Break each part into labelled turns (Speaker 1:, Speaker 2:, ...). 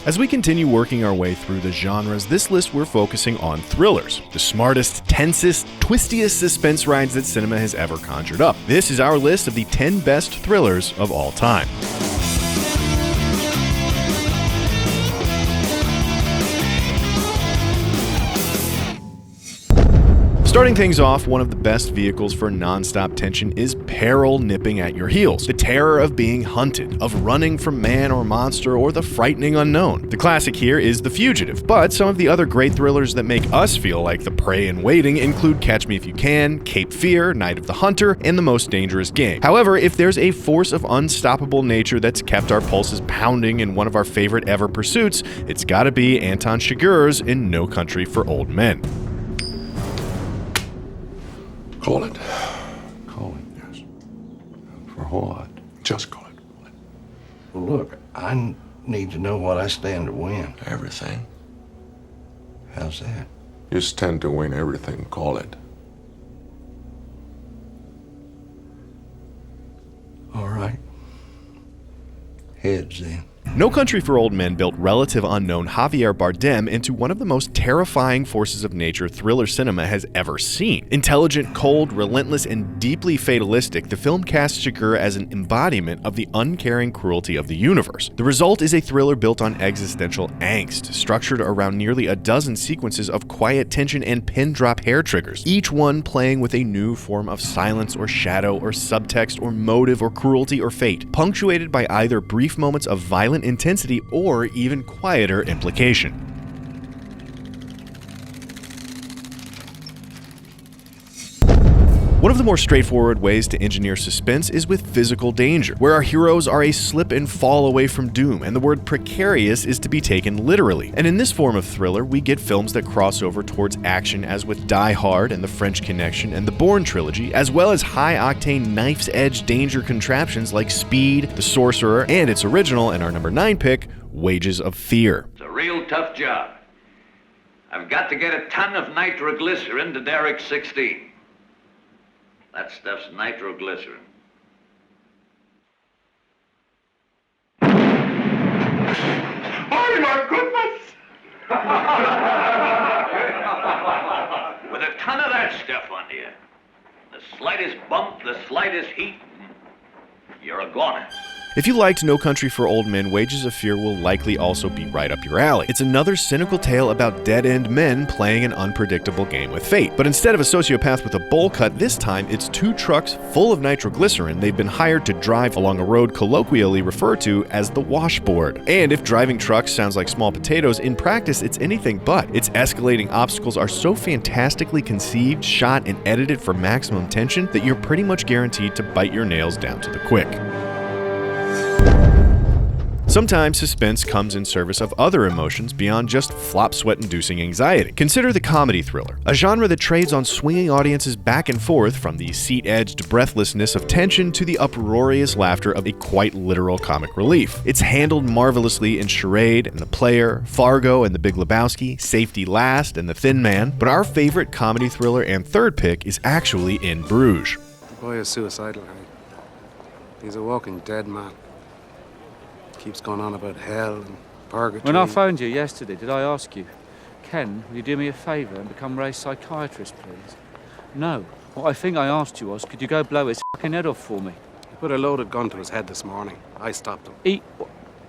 Speaker 1: As we continue working our way through the genres, this list we're focusing on thrillers, the smartest, tensest, twistiest suspense rides that cinema has ever conjured up. This is our list of the 10 best thrillers of all time. Starting things off, one of the best vehicles for non-stop tension is peril nipping at your heels. The terror of being hunted, of running from man or monster, or the frightening unknown. The classic here is The Fugitive, but some of the other great thrillers that make us feel like the prey in waiting include Catch Me If You Can, Cape Fear, Night of the Hunter, and The Most Dangerous Game. However, if there's a force of unstoppable nature that's kept our pulses pounding in one of our favorite ever pursuits, it's gotta be Anton Chigurh's in No Country for Old Men.
Speaker 2: Call it. Call it, yes. For what? Just call it.
Speaker 3: Well, look, I need to know what I stand to win.
Speaker 2: Everything.
Speaker 3: How's that?
Speaker 2: You stand to win everything. Call it.
Speaker 3: All right. Heads then.
Speaker 1: No Country for Old Men built relative unknown Javier Bardem into one of the most terrifying forces of nature thriller cinema has ever seen. Intelligent, cold, relentless, and deeply fatalistic, the film casts Chigurh as an embodiment of the uncaring cruelty of the universe. The result is a thriller built on existential angst, structured around nearly a dozen sequences of quiet tension and pin-drop hair triggers, each one playing with a new form of silence or shadow or subtext or motive or cruelty or fate, punctuated by either brief moments of violent intensity or even quieter implication. One of the more straightforward ways to engineer suspense is with physical danger, where our heroes are a slip and fall away from doom, and the word precarious is to be taken literally. And in this form of thriller, we get films that cross over towards action, as with Die Hard and The French Connection and the Bourne trilogy, as well as high-octane knife's-edge danger contraptions like Speed, The Sorcerer, and its original, and our number 9 pick, Wages of Fear.
Speaker 4: It's a real tough job. I've got to get a ton of nitroglycerin to Derrick 16. That stuff's nitroglycerin.
Speaker 2: Oh my goodness!
Speaker 4: With a ton of that stuff on you, the slightest bump, the slightest heat, you're a goner.
Speaker 1: If you liked No Country for Old Men, Wages of Fear will likely also be right up your alley. It's another cynical tale about dead-end men playing an unpredictable game with fate. But instead of a sociopath with a bowl cut, this time it's 2 trucks full of nitroglycerin they've been hired to drive along a road colloquially referred to as the washboard. And if driving trucks sounds like small potatoes, in practice it's anything but. Its escalating obstacles are so fantastically conceived, shot, and edited for maximum tension that you're pretty much guaranteed to bite your nails down to the quick. Sometimes suspense comes in service of other emotions beyond just flop sweat-inducing anxiety. Consider the comedy thriller, a genre that trades on swinging audiences back and forth from the seat-edged breathlessness of tension to the uproarious laughter of a quite literal comic relief. It's handled marvelously in Charade and The Player, Fargo and The Big Lebowski, Safety Last and The Thin Man, but our favorite comedy thriller and third pick is actually In Bruges.
Speaker 5: The boy is suicidal, Harry. He's a walking dead man. Keeps going on about hell and purgatory.
Speaker 6: When I phoned you yesterday, did I ask you, Ken, will you do me a favour and become Ray's psychiatrist, please? No. What I think I asked you was, could you go blow his fucking head off for me?
Speaker 5: He put a loaded gun to his head this morning. I stopped him.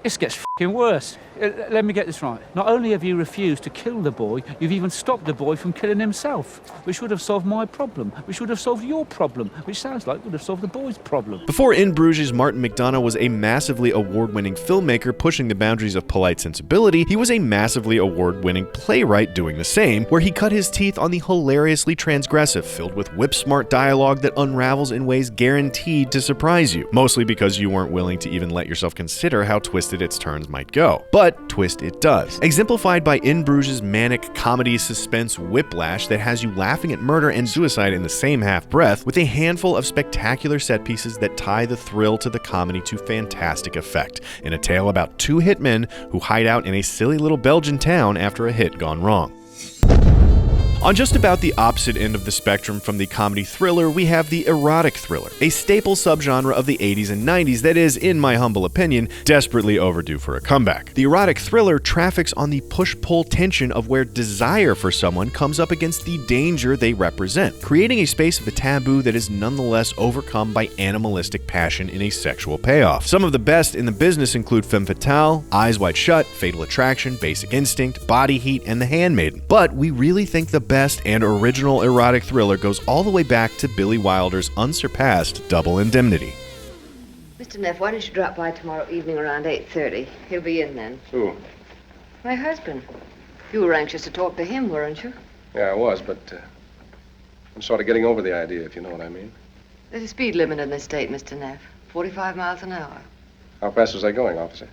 Speaker 6: This gets fucking worse. Let me get this right. Not only have you refused to kill the boy, you've even stopped the boy from killing himself, which would have solved my problem, which would have solved your problem, which sounds like would have solved the boy's problem.
Speaker 1: Before In Bruges, Martin McDonagh was a massively award-winning filmmaker pushing the boundaries of polite sensibility. He was a massively award-winning playwright doing the same, where he cut his teeth on the hilariously transgressive, filled with whip-smart dialogue that unravels in ways guaranteed to surprise you, mostly because you weren't willing to even let yourself consider how twisted its turns might go. But twist it does. Exemplified by In Bruges' manic comedy suspense whiplash that has you laughing at murder and suicide in the same half breath, with a handful of spectacular set pieces that tie the thrill to the comedy to fantastic effect, in a tale about 2 hitmen who hide out in a silly little Belgian town after a hit gone wrong. On just about the opposite end of the spectrum from the comedy thriller, we have the erotic thriller, a staple subgenre of the 80s and 90s that is, in my humble opinion, desperately overdue for a comeback. The erotic thriller traffics on the push-pull tension of where desire for someone comes up against the danger they represent, creating a space of a taboo that is nonetheless overcome by animalistic passion in a sexual payoff. Some of the best in the business include Femme Fatale, Eyes Wide Shut, Fatal Attraction, Basic Instinct, Body Heat, and The Handmaiden. But we really think the best and original erotic thriller goes all the way back to Billy Wilder's unsurpassed Double Indemnity.
Speaker 7: Mr. Neff, why don't you drop by tomorrow evening around 8:30? He'll be in then.
Speaker 5: Who?
Speaker 7: My husband. You were anxious to talk to him, weren't you?
Speaker 5: Yeah, I was, but I'm sort of getting over the idea, if you know what I mean.
Speaker 7: There's a speed limit in this state, Mr. Neff. 45 miles an hour.
Speaker 5: How fast was I going, officer?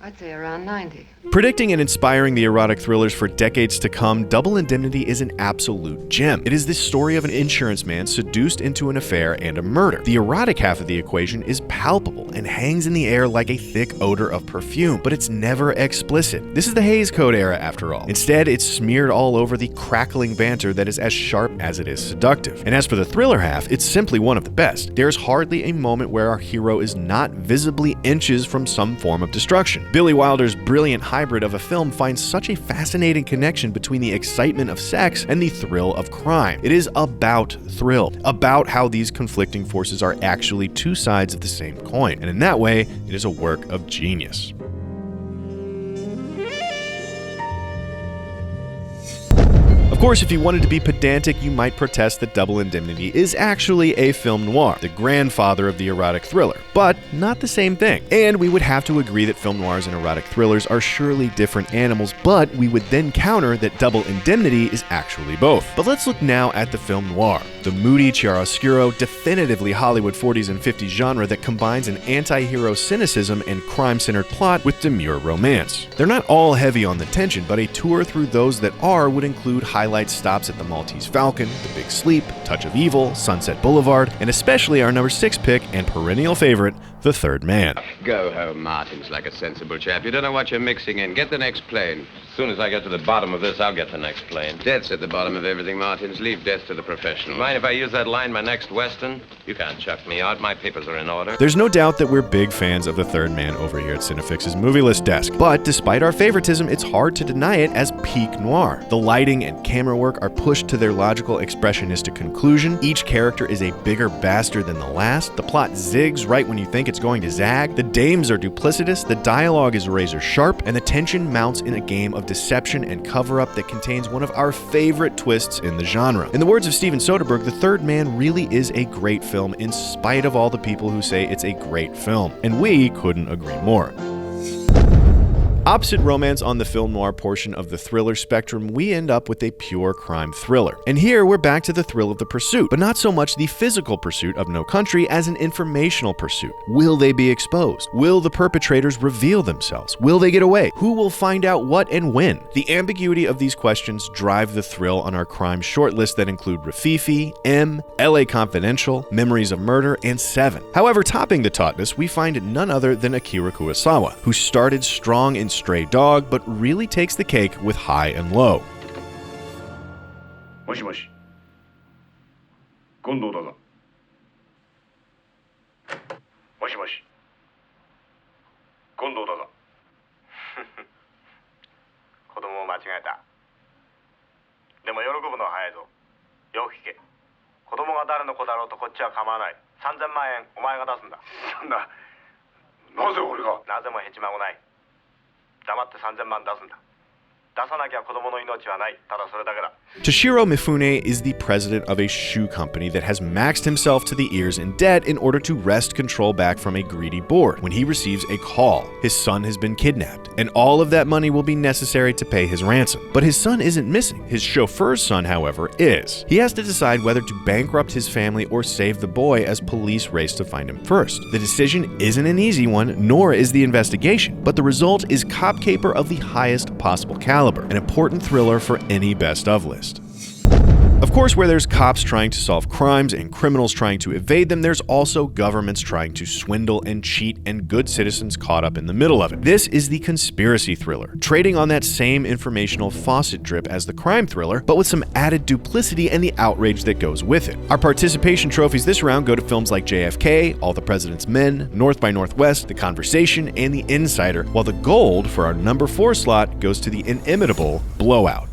Speaker 7: I'd say around 90.
Speaker 1: Predicting and inspiring the erotic thrillers for decades to come, Double Indemnity is an absolute gem. It is the story of an insurance man seduced into an affair and a murder. The erotic half of the equation is palpable and hangs in the air like a thick odor of perfume, but it's never explicit. This is the Hays Code era, after all. Instead, it's smeared all over the crackling banter that is as sharp as it is seductive. And as for the thriller half, it's simply one of the best. There's hardly a moment where our hero is not visibly inches from some form of destruction. Billy Wilder's brilliant hybrid of a film finds such a fascinating connection between the excitement of sex and the thrill of crime. It is about thrill, about how these conflicting forces are actually two sides of the same coin, and in that way, it is a work of genius. Of course, if you wanted to be pedantic, you might protest that Double Indemnity is actually a film noir, the grandfather of the erotic thriller, but not the same thing. And we would have to agree that film noirs and erotic thrillers are surely different animals, but we would then counter that Double Indemnity is actually both. But let's look now at the film noir, the moody, chiaroscuro, definitively Hollywood 40s and 50s genre that combines an anti-hero cynicism and crime-centered plot with demure romance. They're not all heavy on the tension, but a tour through those that are would include highlight stops at the Maltese Falcon, The Big Sleep, Touch of Evil, Sunset Boulevard, and especially our number 6 pick and perennial favorite, The Third Man.
Speaker 8: Go home, Martin's like a sensible chap. You don't know what you're mixing in. Get the next plane.
Speaker 9: As soon as I get to the bottom of this, I'll get the next plane.
Speaker 8: Death's at the bottom of everything, Martins. Leave death to the professionals.
Speaker 9: Mind if I use that line, my next Western? You can't chuck me out. My papers are in order.
Speaker 1: There's no doubt that we're big fans of The Third Man over here at CineFix's Movie List desk, but despite our favoritism, it's hard to deny it as peak noir. The lighting and camera work are pushed to their logical expressionistic conclusion. Each character is a bigger bastard than the last. The plot zigs right when you think it's going to zag. The dames are duplicitous, the dialogue is razor sharp, and the tension mounts in a game of deception and cover-up that contains one of our favorite twists in the genre. In the words of Steven Soderbergh, The Third Man really is a great film in spite of all the people who say it's a great film, and we couldn't agree more. Opposite romance on the film noir portion of the thriller spectrum, we end up with a pure crime thriller. And here we're back to the thrill of the pursuit, but not so much the physical pursuit of No Country as an informational pursuit. Will they be exposed? Will the perpetrators reveal themselves? Will they get away? Who will find out what and when? The ambiguity of these questions drive the thrill on our crime shortlist that include Rafifi, M, LA Confidential, Memories of Murder, and Seven. However, topping the tautness, we find none other than Akira Kurosawa, who started strong in Stray Dog, but really takes the cake with High and Low.
Speaker 10: もしもし。近藤だぞ。もしもし。近藤だぞ。子供を間違えた。でも喜ぶのは早いぞ。よく聞け。子供が誰の子だろうとこっちは構わない。3000万円お前が出すんだ。そんな。なぜ俺が。なぜもへちまごない。黙って3000万出すんだ。出さなきゃ子供の命はない。ただそれだけだ。
Speaker 1: Toshiro Mifune is the president of a shoe company that has maxed himself to the ears in debt in order to wrest control back from a greedy board when he receives a call. His son has been kidnapped, and all of that money will be necessary to pay his ransom. But his son isn't missing. His chauffeur's son, however, is. He has to decide whether to bankrupt his family or save the boy as police race to find him first. The decision isn't an easy one, nor is the investigation, but the result is cop caper of the highest possible caliber, an important thriller for any best of list. Of course, where there's cops trying to solve crimes and criminals trying to evade them, there's also governments trying to swindle and cheat and good citizens caught up in the middle of it. This is the conspiracy thriller, trading on that same informational faucet drip as the crime thriller, but with some added duplicity and the outrage that goes with it. Our participation trophies this round go to films like JFK, All the President's Men, North by Northwest, The Conversation, and The Insider, while the gold for our number 4 slot goes to the inimitable Blowout.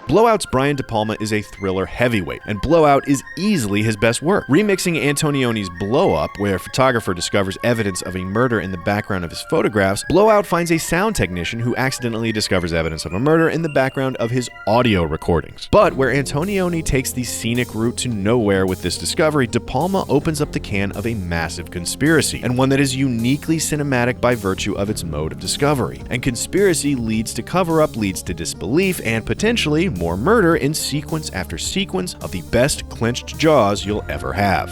Speaker 1: Blowout's Brian De Palma is a thriller heavyweight, and Blowout is easily his best work. Remixing Antonioni's Blow Up, where a photographer discovers evidence of a murder in the background of his photographs, Blowout finds a sound technician who accidentally discovers evidence of a murder in the background of his audio recordings. But where Antonioni takes the scenic route to nowhere with this discovery, De Palma opens up the can of a massive conspiracy, and one that is uniquely cinematic by virtue of its mode of discovery. And conspiracy leads to cover-up, leads to disbelief, and potentially more murder in sequence after sequence of the best clenched jaws you'll ever have.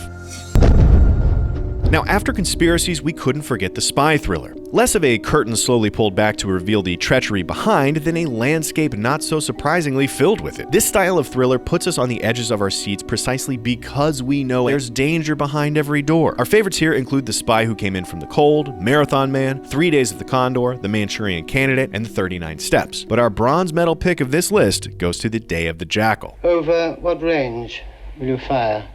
Speaker 1: Now, after conspiracies, we couldn't forget the spy thriller. Less of a curtain slowly pulled back to reveal the treachery behind than a landscape not so surprisingly filled with it. This style of thriller puts us on the edges of our seats precisely because we know there's danger behind every door. Our favorites here include The Spy Who Came In From the Cold, Marathon Man, 3 Days of the Condor, The Manchurian Candidate, and The 39 Steps. But our bronze medal pick of this list goes to The Day of the Jackal.
Speaker 11: Over what range will you fire?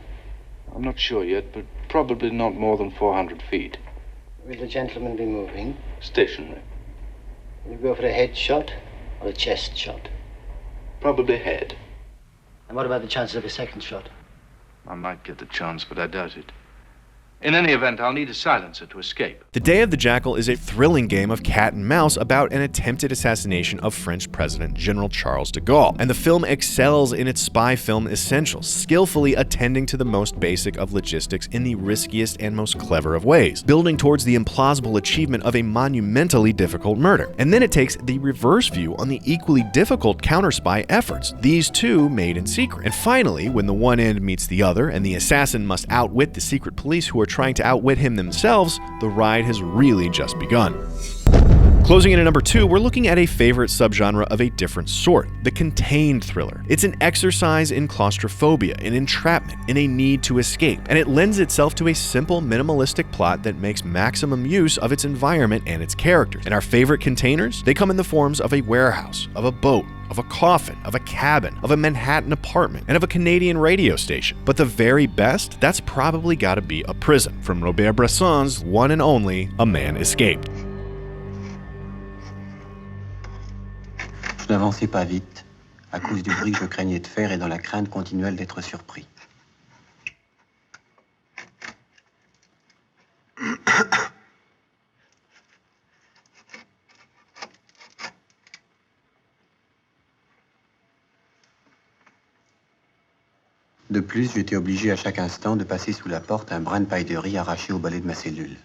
Speaker 12: I'm not sure yet, but probably not more than 400 feet.
Speaker 11: Will the gentleman be moving?
Speaker 12: Stationary.
Speaker 11: Will you go for a head shot or a chest shot?
Speaker 12: Probably head.
Speaker 11: And what about the chances of a second shot?
Speaker 12: I might get the chance, but I doubt it. In any event, I'll need a silencer to escape.
Speaker 1: The Day of the Jackal is a thrilling game of cat and mouse about an attempted assassination of French President General Charles de Gaulle, and the film excels in its spy film essentials, skillfully attending to the most basic of logistics in the riskiest and most clever of ways, building towards the implausible achievement of a monumentally difficult murder. And then it takes the reverse view on the equally difficult counter-spy efforts, these two made in secret. And finally, when the one end meets the other, and the assassin must outwit the secret police who are trying to outwit him themselves, the ride has really just begun. Closing in at number 2, we're looking at a favorite subgenre of a different sort, the contained thriller. It's an exercise in claustrophobia, in entrapment, in a need to escape, and it lends itself to a simple, minimalistic plot that makes maximum use of its environment and its characters. And our favorite containers? They come in the forms of a warehouse, of a boat, of a coffin, of a cabin, of a Manhattan apartment, and of a Canadian radio station. But the very best? That's probably gotta be a prison, from Robert Bresson's one and only A Man Escaped.
Speaker 13: Je n'avançais pas vite, à cause du bruit que je craignais de faire et dans la crainte continuelle d'être surpris. De plus, j'étais obligé à chaque instant de passer sous la porte un brin de paille de riz arraché au balai de ma cellule.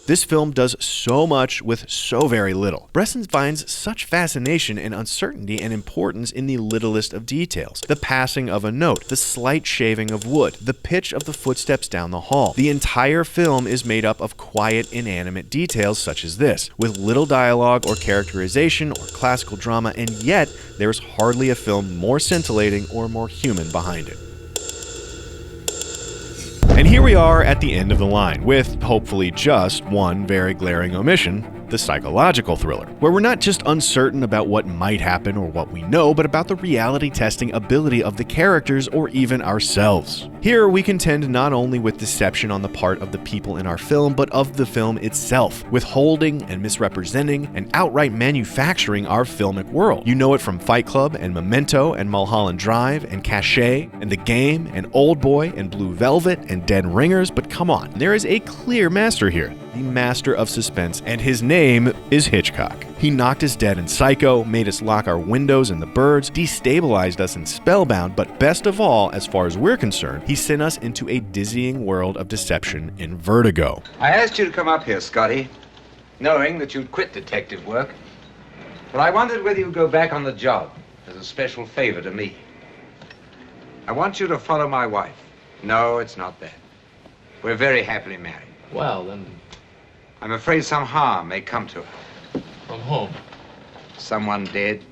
Speaker 1: This film does so much with so very little. Bresson finds such fascination and uncertainty and importance in the littlest of details. The passing of a note, the slight shaving of wood, the pitch of the footsteps down the hall. The entire film is made up of quiet, inanimate details such as this, with little dialogue or characterization or classical drama, and yet there's hardly a film more scintillating or more human behind it. And here here we are at the end of the line, with hopefully just one very glaring omission: the psychological thriller, where we're not just uncertain about what might happen or what we know, but about the reality-testing ability of the characters or even ourselves. Here, we contend not only with deception on the part of the people in our film, but of the film itself, withholding and misrepresenting and outright manufacturing our filmic world. You know it from Fight Club and Memento and Mulholland Drive and Cachet and The Game and Oldboy and Blue Velvet and Dead Ringers, but come on, there is a clear master here, the master of suspense, and his name is Hitchcock. He knocked us dead in Psycho, made us lock our windows in The Birds, destabilized us in Spellbound, but best of all, as far as we're concerned, he sent us into a dizzying world of deception in Vertigo.
Speaker 14: I asked you to come up here, Scotty, knowing that you'd quit detective work. But I wondered whether you'd go back on the job as a special favor to me. I want you to follow my wife. No, it's not that. We're very happily married.
Speaker 15: Well, then...
Speaker 14: I'm afraid some harm may come to her.
Speaker 15: From whom?
Speaker 14: Someone dead.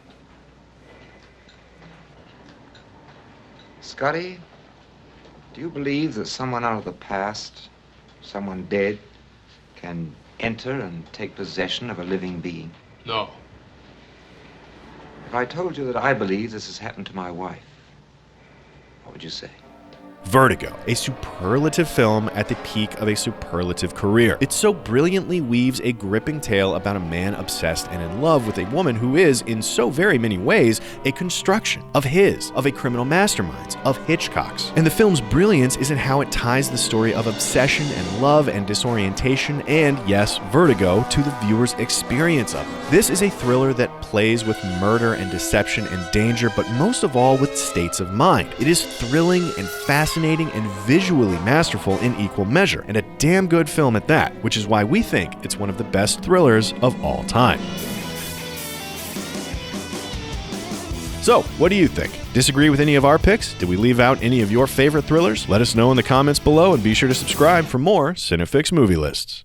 Speaker 14: Scotty, do you believe that someone out of the past, someone dead, can enter and take possession of a living being?
Speaker 15: No.
Speaker 14: If I told you that I believe this has happened to my wife, what would you say?
Speaker 1: Vertigo, a superlative film at the peak of a superlative career. It so brilliantly weaves a gripping tale about a man obsessed and in love with a woman who is, in so very many ways, a construction of a criminal mastermind's, of Hitchcock's. And the film's brilliance is in how it ties the story of obsession and love and disorientation and, yes, vertigo, to the viewer's experience of it. This is a thriller that plays with murder and deception and danger, but most of all with states of mind. It is thrilling and fascinating and visually masterful in equal measure, and a damn good film at that, which is why we think it's one of the best thrillers of all time. So, what do you think? Disagree with any of our picks? Did we leave out any of your favorite thrillers? Let us know in the comments below, and be sure to subscribe for more CineFix movie lists.